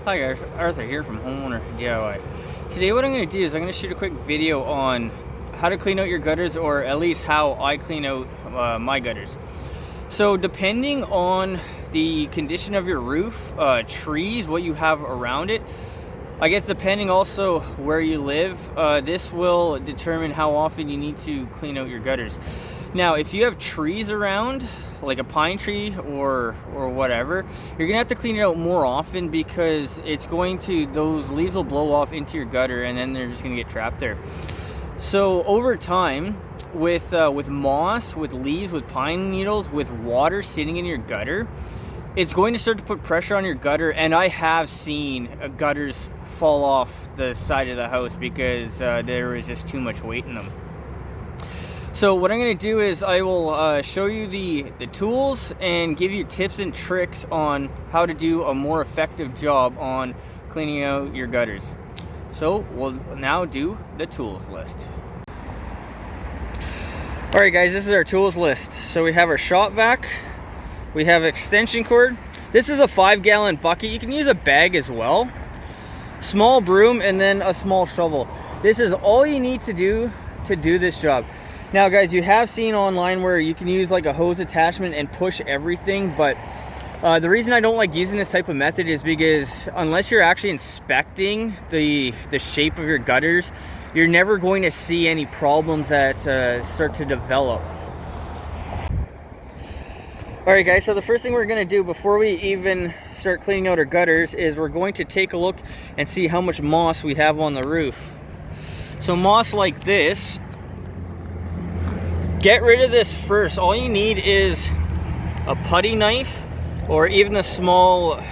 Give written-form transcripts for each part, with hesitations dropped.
Hi guys, Arthur here from Homeowner DIY. Today what I'm going to do is I'm going to shoot a quick video on how to clean out your gutters, or at least how I clean out my gutters. So depending on the condition of your roof, trees, what you have around it, I guess depending also where you live, this will determine how often you need to clean out your gutters. Now if you have trees around, like a pine tree or whatever, you're gonna have to clean it out more often, because those leaves will blow off into your gutter and then they're just gonna get trapped there. So over time, with moss, with leaves, with pine needles, with water sitting in your gutter, it's going to start to put pressure on your gutter. And I have seen gutters fall off the side of the house because there was just too much weight in them. So what I'm going to do is I will show you the tools and give you tips and tricks on how to do a more effective job on cleaning out your gutters. So we'll now do the tools list. Alright guys, this is our tools list. So we have our shop vac, we have extension cord. This is a 5-gallon bucket. You can use a bag as well. Small broom, and then a small shovel. This is all you need to do this job. Now guys, you have seen online where you can use like a hose attachment and push everything, but the reason I don't like using this type of method is because unless you're actually inspecting the shape of your gutters, you're never going to see any problems that start to develop. Alright guys, so the first thing we're going to do before we even start cleaning out our gutters is we're going to take a look and see how much moss we have on the roof. So moss like this, get rid of this first. All you need is a putty knife, or even a small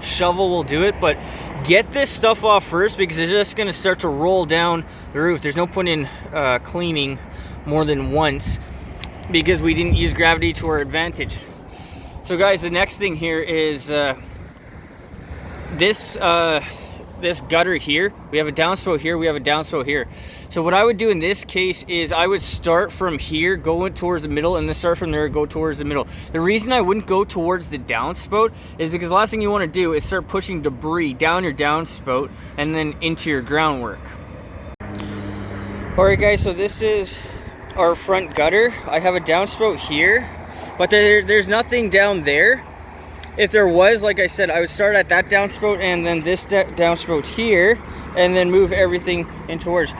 shovel will do it, but get this stuff off first because it's just going to start to roll down the roof. There's no point in cleaning more than once because we didn't use gravity to our advantage. So guys, the next thing here is this gutter here. We have a downspout here, we have a downspout here. So what I would do in this case is I would start from here, go towards the middle, and then start from there, go towards the middle. The reason I wouldn't go towards the downspout is because the last thing you want to do is start pushing debris down your downspout and then into your groundwork. Alright guys, so this is our front gutter. I have a downspout here, but there's nothing down there. If there was, like I said, I would start at that downspout and then this downspout here, and then move everything in towards.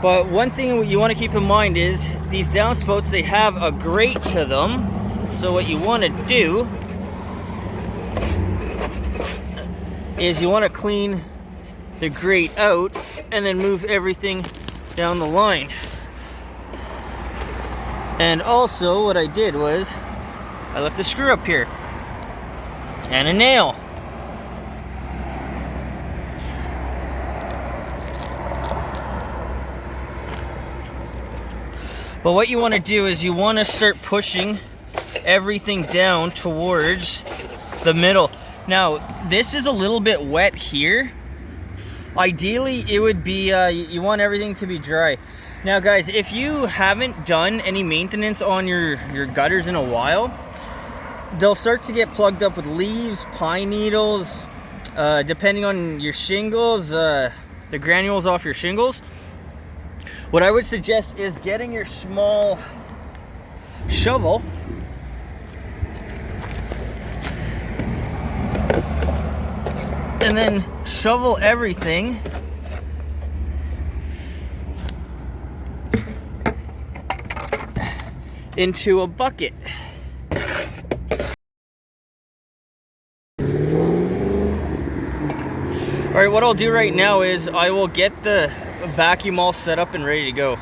But one thing you want to keep in mind is these downspouts, they have a grate to them. So what you want to do is you want to clean the grate out and then move everything down the line. And also what I did was I left a screw up here and a nail. But what you want to do is you want to start pushing everything down towards the middle. Now this is a little bit wet here. Ideally it would be you want everything to be dry. Now guys, if you haven't done any maintenance on your gutters in a while, they'll start to get plugged up with leaves, pine needles, depending on your shingles, the granules off your shingles. What I would suggest is getting your small shovel and then shovel everything into a bucket. Alright, what I'll do right now is I will get the vacuum all set up and ready to go.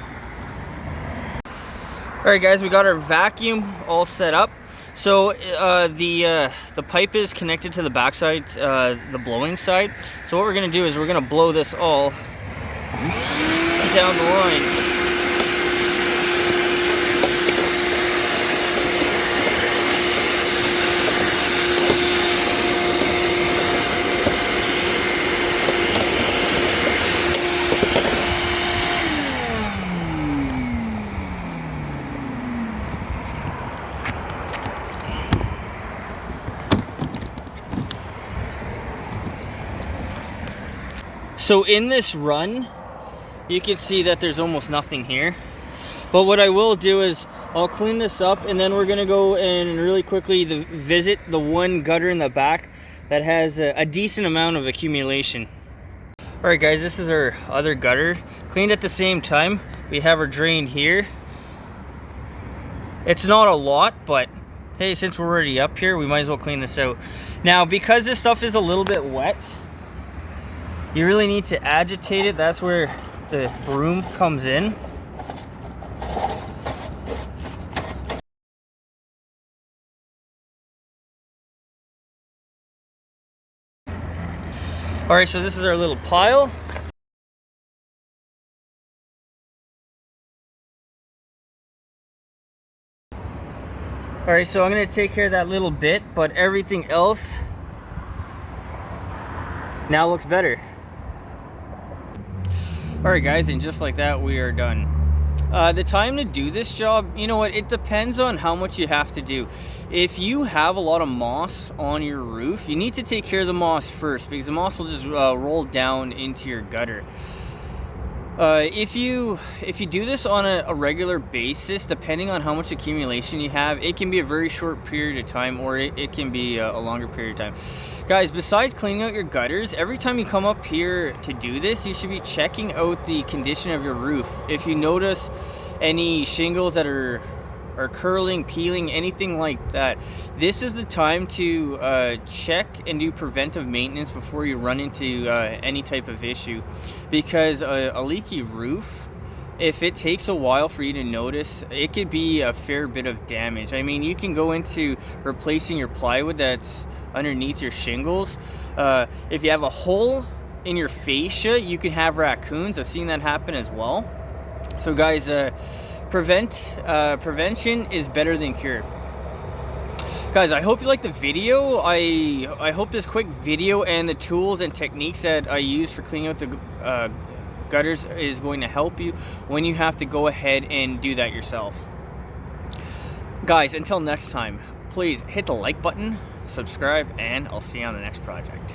Alright guys, we got our vacuum all set up. So the pipe is connected to the backside, the blowing side. So what we're going to do is we're going to blow this all down the line. So in this run, you can see that there's almost nothing here. But what I will do is I'll clean this up, and then we're gonna go and really quickly visit the one gutter in the back that has a decent amount of accumulation. All right guys, this is our other gutter, cleaned at the same time. We have our drain here. It's not a lot, but hey, since we're already up here, we might as well clean this out. Now, because this stuff is a little bit wet, you really need to agitate it. That's where the broom comes in. All right, so this is our little pile. All right, so I'm gonna take care of that little bit, but everything else now looks better. All right guys, and just like that, we are done. The time to do this job, you know what, it depends on how much you have to do. If you have a lot of moss on your roof, you need to take care of the moss first, because the moss will just roll down into your gutter. If you do this on a regular basis, depending on how much accumulation you have, it can be a very short period of time, or it can be a longer period of time. Guys, besides cleaning out your gutters, every time you come up here to do this, you should be checking out the condition of your roof. If you notice any shingles that are curling, peeling, anything like that, this is the time to check and do preventive maintenance before you run into any type of issue. Because a leaky roof, if it takes a while for you to notice, it could be a fair bit of damage. I mean, you can go into replacing your plywood that's underneath your shingles. If you have a hole in your fascia, you can have raccoons. I've seen that happen as well. So guys, prevention is better than cure. Guys, I hope you liked the video. I hope this quick video and the tools and techniques that I use for cleaning out the gutters is going to help you when you have to go ahead and do that yourself. Guys, until next time, please hit the like button, subscribe, and I'll see you on the next project.